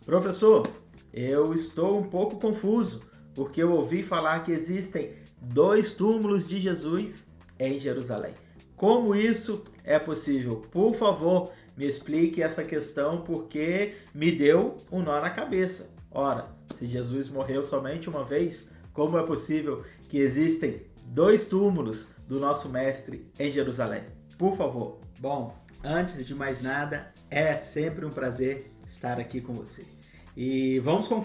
Professor, eu estou um pouco confuso, porque eu ouvi falar que existem 2 túmulos de Jesus em Jerusalém. Como isso é possível? Por favor, me explique essa questão, porque me deu um nó na cabeça. Ora, se Jesus morreu somente uma vez, como é possível que existem 2 túmulos do nosso mestre em Jerusalém? Por favor. Bom, antes de mais nada, é sempre um prazer estar aqui com você. E vamos com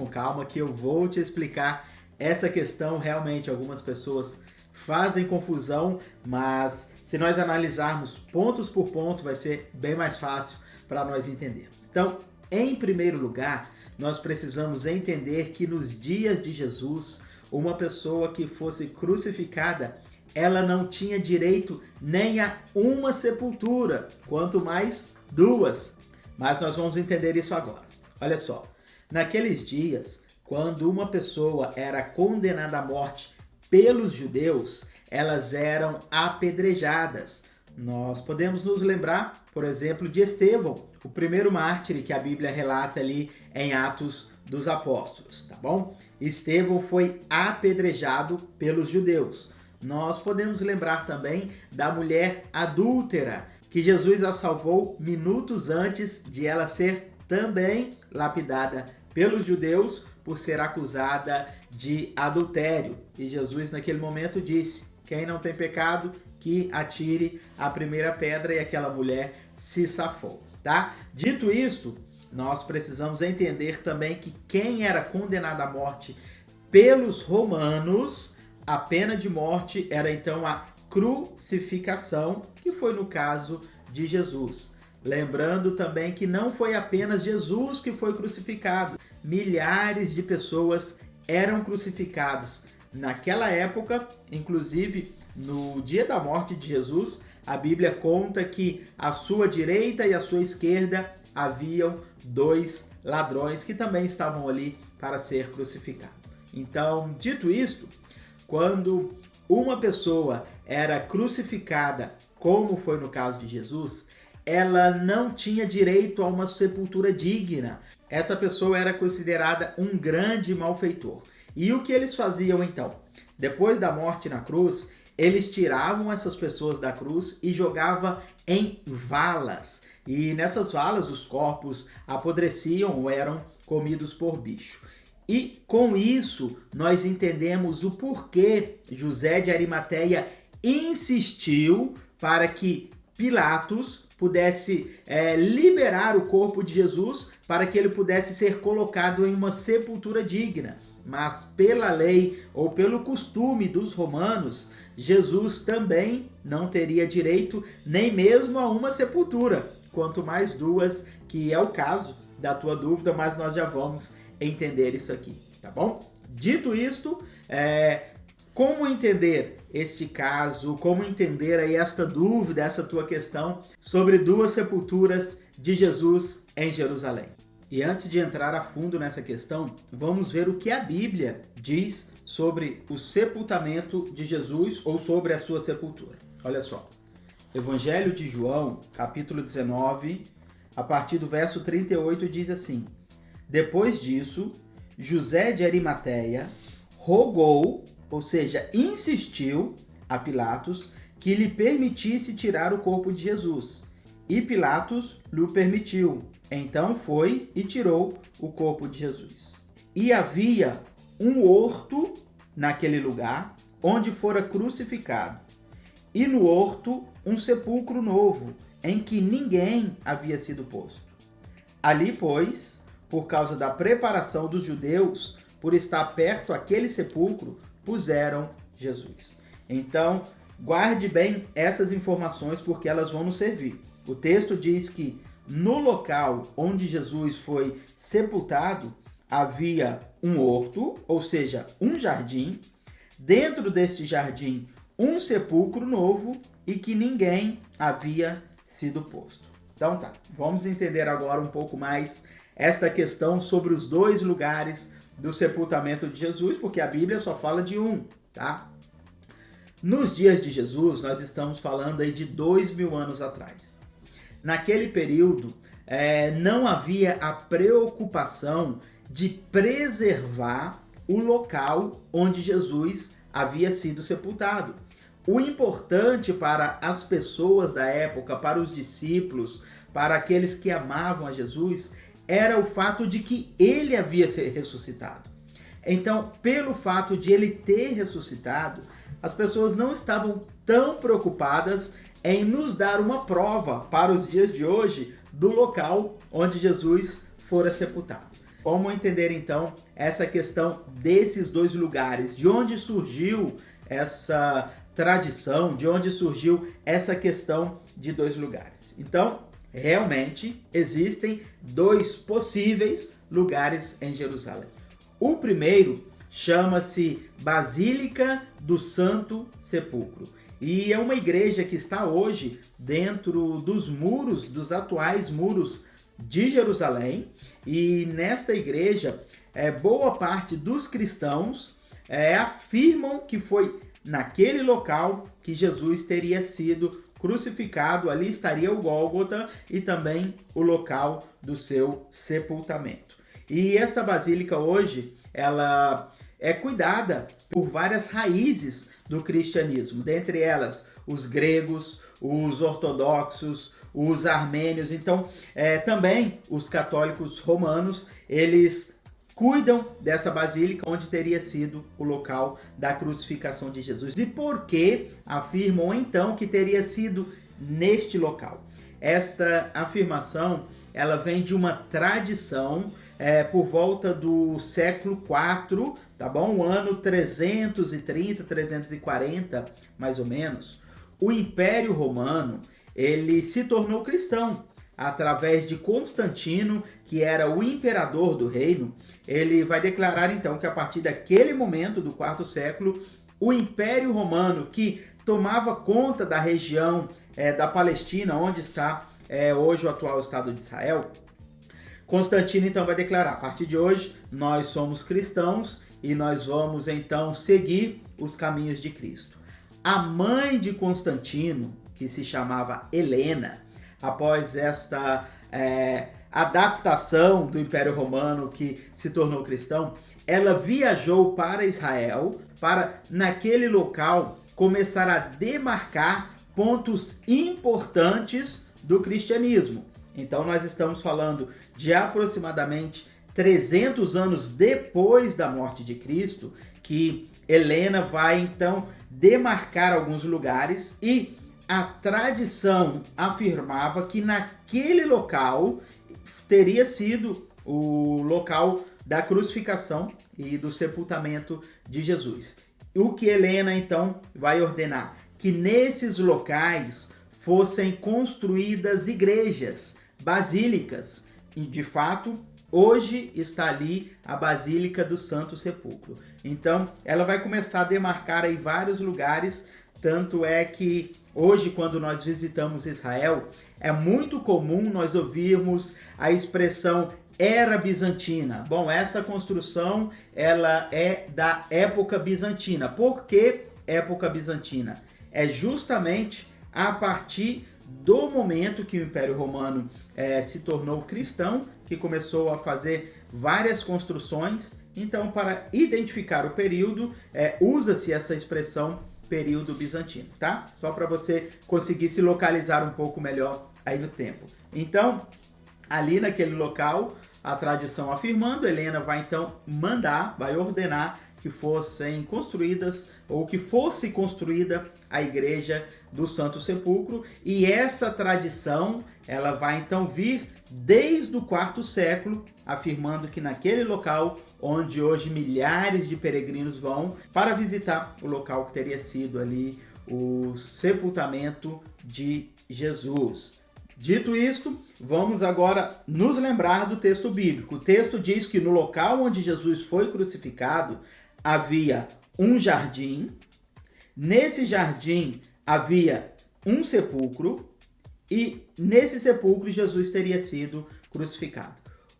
calma que eu vou te explicar essa questão. Realmente algumas pessoas fazem confusão, mas se nós analisarmos pontos por ponto, vai ser bem mais fácil para nós entendermos. Então, em primeiro lugar, nós precisamos entender que nos dias de Jesus, uma pessoa que fosse crucificada, ela não tinha direito nem a uma sepultura, quanto mais 2. Mas nós vamos entender isso agora. Olha só, naqueles dias, quando uma pessoa era condenada à morte pelos judeus, elas eram apedrejadas. Nós podemos nos lembrar, por exemplo, de Estevão, o primeiro mártir que a Bíblia relata ali em Atos dos Apóstolos, tá bom? Estevão foi apedrejado pelos judeus. Nós podemos lembrar também da mulher adúltera, que Jesus a salvou minutos antes de ela ser também lapidada pelos judeus por ser acusada de adultério. E Jesus naquele momento disse: quem não tem pecado, que atire a primeira pedra, e aquela mulher se safou, tá? Dito isto, nós precisamos entender também que quem era condenado à morte pelos romanos, a pena de morte era então a crucificação, que foi no caso de Jesus. Lembrando também que não foi apenas Jesus que foi crucificado. Milhares de pessoas eram crucificadas naquela época. Inclusive, no dia da morte de Jesus, a Bíblia conta que à sua direita e à sua esquerda haviam 2 ladrões que também estavam ali para ser crucificados. Então, dito isto, quando uma pessoa era crucificada, como foi no caso de Jesus, ela não tinha direito a uma sepultura digna. Essa pessoa era considerada um grande malfeitor. E o que eles faziam então? Depois da morte na cruz, eles tiravam essas pessoas da cruz e jogavam em valas. E nessas valas os corpos apodreciam ou eram comidos por bicho. E com isso nós entendemos o porquê José de Arimateia insistiu para que Pilatos pudesse liberar o corpo de Jesus para que ele pudesse ser colocado em uma sepultura digna. Mas pela lei ou pelo costume dos romanos, Jesus também não teria direito nem mesmo a uma sepultura, quanto mais 2, que é o caso da tua dúvida, mas nós já vamos entender isso aqui, tá bom? Dito isto, como entender este caso, como entender aí esta dúvida, essa tua questão sobre 2 sepulturas de Jesus em Jerusalém? E antes de entrar a fundo nessa questão, vamos ver o que a Bíblia diz sobre o sepultamento de Jesus ou sobre a sua sepultura. Olha só, Evangelho de João, capítulo 19, a partir do verso 38, diz assim: depois disso, José de Arimateia rogou, ou seja, insistiu a Pilatos que lhe permitisse tirar o corpo de Jesus. E Pilatos lhe permitiu. Então foi e tirou o corpo de Jesus. E havia um horto naquele lugar onde fora crucificado. E no horto um sepulcro novo, em que ninguém havia sido posto. Ali, pois, por causa da preparação dos judeus, por estar perto aquele sepulcro, puseram Jesus. Então, guarde bem essas informações porque elas vão nos servir. O texto diz que no local onde Jesus foi sepultado havia um horto, ou seja, um jardim. Dentro deste jardim, um sepulcro novo e que ninguém havia sido posto. Então tá, vamos entender agora um pouco mais esta questão sobre os 2 lugares do sepultamento de Jesus, porque a Bíblia só fala de um, tá? Nos dias de Jesus, nós estamos falando aí de 2000 anos atrás. Naquele período, não havia a preocupação de preservar o local onde Jesus havia sido sepultado. O importante para as pessoas da época, para os discípulos, para aqueles que amavam a Jesus, era o fato de que ele havia sido ressuscitado. Então, pelo fato de ele ter ressuscitado, as pessoas não estavam tão preocupadas em nos dar uma prova para os dias de hoje do local onde Jesus fora sepultado. Como entender então essa questão desses dois lugares? De onde surgiu essa tradição? De onde surgiu essa questão de dois lugares? Então, realmente existem dois possíveis lugares em Jerusalém. O primeiro chama-se Basílica do Santo Sepulcro. E é uma igreja que está hoje dentro dos muros, dos atuais muros de Jerusalém. E nesta igreja, boa parte dos cristãos afirmam que foi naquele local que Jesus teria sido crucificado. Ali estaria o Gólgota e também o local do seu sepultamento. E esta basílica hoje, ela é cuidada por várias raízes do cristianismo, dentre elas os gregos, os ortodoxos, os armênios. Então, também os católicos romanos, eles cuidam dessa basílica onde teria sido o local da crucificação de Jesus. E por que afirmam então que teria sido neste local? Esta afirmação, ela vem de uma tradição por volta do século IV, tá bom? O ano 330, 340, mais ou menos. O Império Romano, ele se tornou cristão através de Constantino, que era o imperador do reino. Ele vai declarar então que a partir daquele momento do quarto século, o Império Romano, que tomava conta da região da Palestina, onde está hoje o atual Estado de Israel, Constantino então vai declarar: a partir de hoje nós somos cristãos e nós vamos então seguir os caminhos de Cristo. A mãe de Constantino, que se chamava Helena, após esta adaptação do Império Romano, que se tornou cristão, ela viajou para Israel para, naquele local, começar a demarcar pontos importantes do cristianismo. Então nós estamos falando de aproximadamente 300 anos depois da morte de Cristo, que Helena vai então demarcar alguns lugares, e a tradição afirmava que naquele local teria sido o local da crucificação e do sepultamento de Jesus. O que Helena então vai ordenar? Que nesses locais fossem construídas igrejas, basílicas. E de fato, hoje está ali a Basílica do Santo Sepulcro. Então, ela vai começar a demarcar aí vários lugares. Tanto é que hoje, quando nós visitamos Israel, é muito comum nós ouvirmos a expressão Era Bizantina. Bom, essa construção ela é da época bizantina. Por que época bizantina? É justamente a partir do momento que o Império Romano se tornou cristão, que começou a fazer várias construções. Então, para identificar o período, usa-se essa expressão período bizantino, tá? Só para você conseguir se localizar um pouco melhor aí no tempo. Então, ali naquele local, a tradição afirmando, Helena vai então vai ordenar que fossem construídas, ou que fosse construída a Igreja do Santo Sepulcro, e essa tradição, ela vai então vir desde o quarto século, afirmando que naquele local onde hoje milhares de peregrinos vão para visitar o local que teria sido ali o sepultamento de Jesus. Dito isto, vamos agora nos lembrar do texto bíblico. O texto diz que no local onde Jesus foi crucificado havia um jardim, nesse jardim havia um sepulcro, e nesse sepulcro Jesus teria sido crucificado.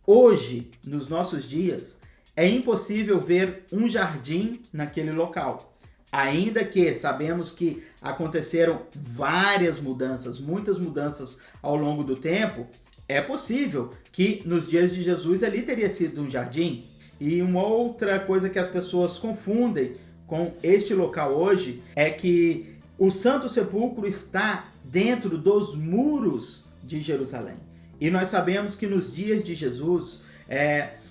Hoje, nos nossos dias, é impossível ver um jardim naquele local. Ainda que sabemos que aconteceram várias mudanças, muitas mudanças ao longo do tempo, É possível que nos dias de Jesus ali teria sido um jardim. E uma outra coisa que as pessoas confundem com este local hoje é que o Santo Sepulcro está dentro dos muros de Jerusalém. E nós sabemos que nos dias de Jesus,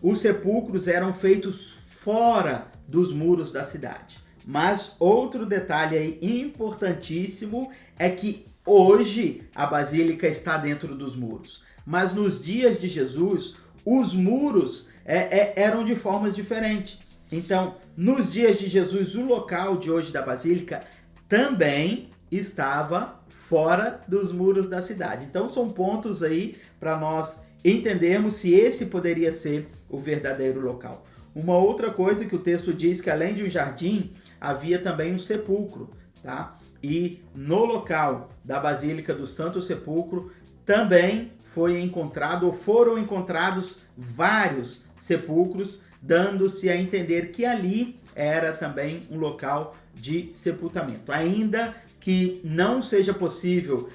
os sepulcros eram feitos fora dos muros da cidade. Mas outro detalhe aí importantíssimo é que hoje a basílica está dentro dos muros. Mas nos dias de Jesus, os muros eram de formas diferentes. Então, nos dias de Jesus, o local de hoje da basílica também estava fora dos muros da cidade. Então, são pontos aí para nós entendermos se esse poderia ser o verdadeiro local. Uma outra coisa que o texto diz que além de um jardim, havia também um sepulcro, tá? E no local da Basílica do Santo Sepulcro também foram encontrados vários sepulcros, dando-se a entender que ali era também um local de sepultamento. Ainda que não seja possível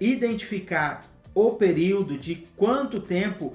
identificar o período de quanto tempo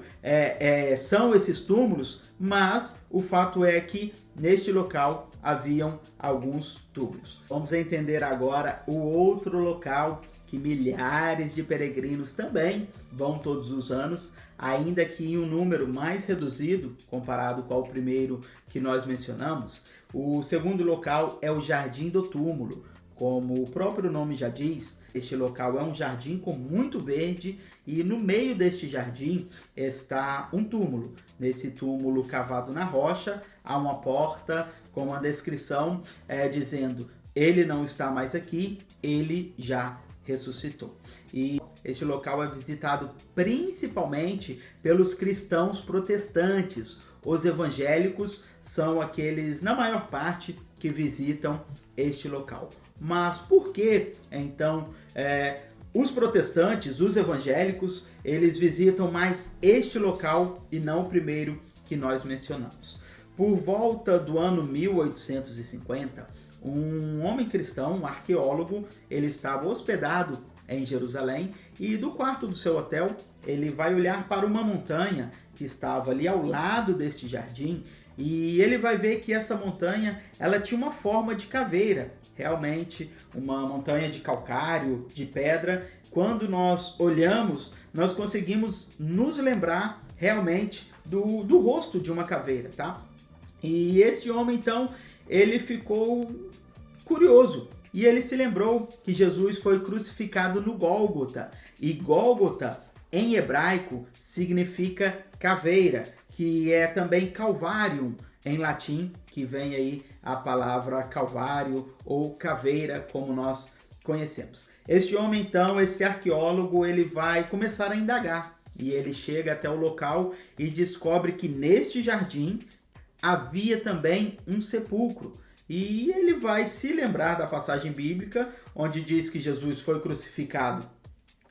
são esses túmulos, mas o fato é que neste local haviam alguns túmulos. Vamos entender agora o outro local que milhares de peregrinos também vão todos os anos, ainda que em um número mais reduzido comparado com o primeiro que nós mencionamos. O segundo local é o Jardim do Túmulo. Como o próprio nome já diz, este local é um jardim com muito verde e no meio deste jardim está um túmulo. Nesse túmulo cavado na rocha há uma porta com uma descrição dizendo: ele não está mais aqui, ele já ressuscitou. E este local é visitado principalmente pelos cristãos protestantes. Os evangélicos são aqueles, na maior parte, que visitam este local. Mas por que, então, os protestantes, os evangélicos, eles visitam mais este local e não o primeiro que nós mencionamos? Por volta do ano 1850, um homem cristão, um arqueólogo, ele estava hospedado em Jerusalém e do quarto do seu hotel ele vai olhar para uma montanha que estava ali ao lado deste jardim e ele vai ver que essa montanha ela tinha uma forma de caveira, realmente uma montanha de calcário, de pedra. Quando nós olhamos, nós conseguimos nos lembrar realmente do rosto de uma caveira, tá? E este homem então, ele ficou curioso e ele se lembrou que Jesus foi crucificado no Gólgota. E Gólgota, em hebraico, significa caveira, que é também Calvarium em latim, que vem aí a palavra calvário ou caveira, como nós conhecemos. Este homem então, esse arqueólogo, ele vai começar a indagar e ele chega até o local e descobre que neste jardim havia também um sepulcro. E ele vai se lembrar da passagem bíblica, onde diz que Jesus foi crucificado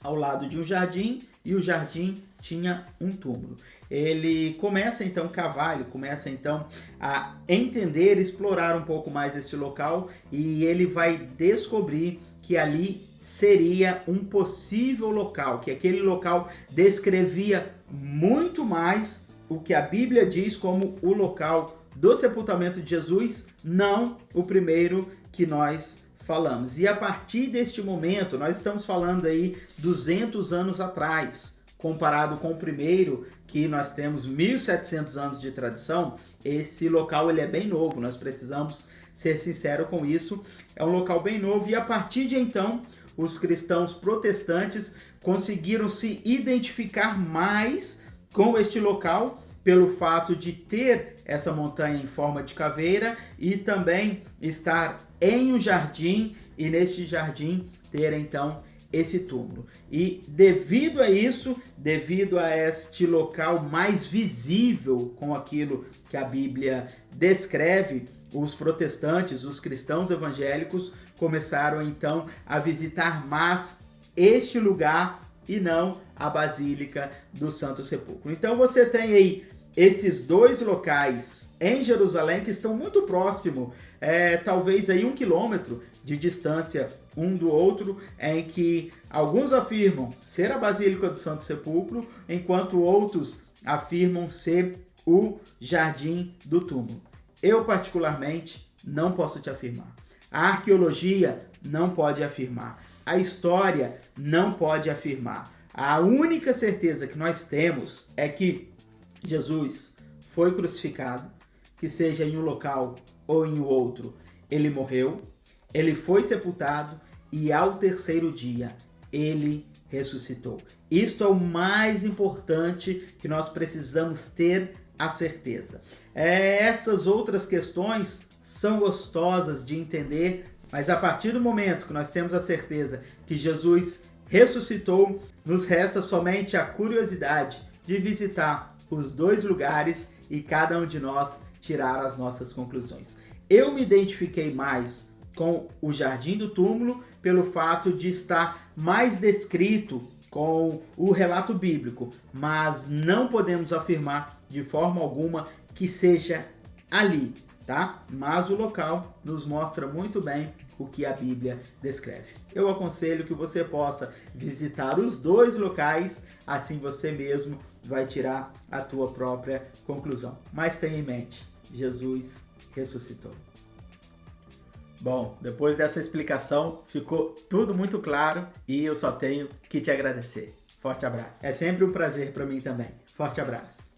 ao lado de um jardim e o jardim tinha um túmulo. Ele começa então a cavar, ele começa então a entender, explorar um pouco mais esse local e ele vai descobrir que ali seria um possível local, que aquele local descrevia muito mais o que a Bíblia diz como o local do sepultamento de Jesus, não o primeiro que nós falamos. E a partir deste momento, nós estamos falando aí 200 anos atrás, comparado com o primeiro, que nós temos 1.700 anos de tradição, esse local ele é bem novo, nós precisamos ser sinceros com isso, é um local bem novo e a partir de então, os cristãos protestantes conseguiram se identificar mais com este local pelo fato de ter essa montanha em forma de caveira e também estar em um jardim e neste jardim ter então esse túmulo. E devido a isso, devido a este local mais visível com aquilo que a Bíblia descreve, os protestantes, os cristãos evangélicos começaram então a visitar mais este lugar e não a Basílica do Santo Sepulcro. Então você tem aí esses dois locais em Jerusalém que estão muito próximos, talvez aí 1 quilômetro de distância um do outro, em que alguns afirmam ser a Basílica do Santo Sepulcro, enquanto outros afirmam ser o Jardim do Túmulo. Eu, particularmente, não posso te afirmar. A arqueologia não pode afirmar. A história não pode afirmar. A única certeza que nós temos é que Jesus foi crucificado, que seja em um local ou em outro, ele morreu, ele foi sepultado e ao terceiro dia ele ressuscitou. Isto é o mais importante que nós precisamos ter a certeza. Essas outras questões são gostosas de entender, mas a partir do momento que nós temos a certeza que Jesus ressuscitou, nos resta somente a curiosidade de visitar os dois lugares e cada um de nós tirar as nossas conclusões. Eu me identifiquei mais com o Jardim do Túmulo pelo fato de estar mais descrito com o relato bíblico, mas não podemos afirmar de forma alguma que seja ali, tá? Mas o local nos mostra muito bem o que a Bíblia descreve. Eu aconselho que você possa visitar os dois locais, assim você mesmo vai tirar a tua própria conclusão. Mas tenha em mente, Jesus ressuscitou. Bom, depois dessa explicação ficou tudo muito claro e eu só tenho que te agradecer. Forte abraço. É sempre um prazer para mim também. Forte abraço.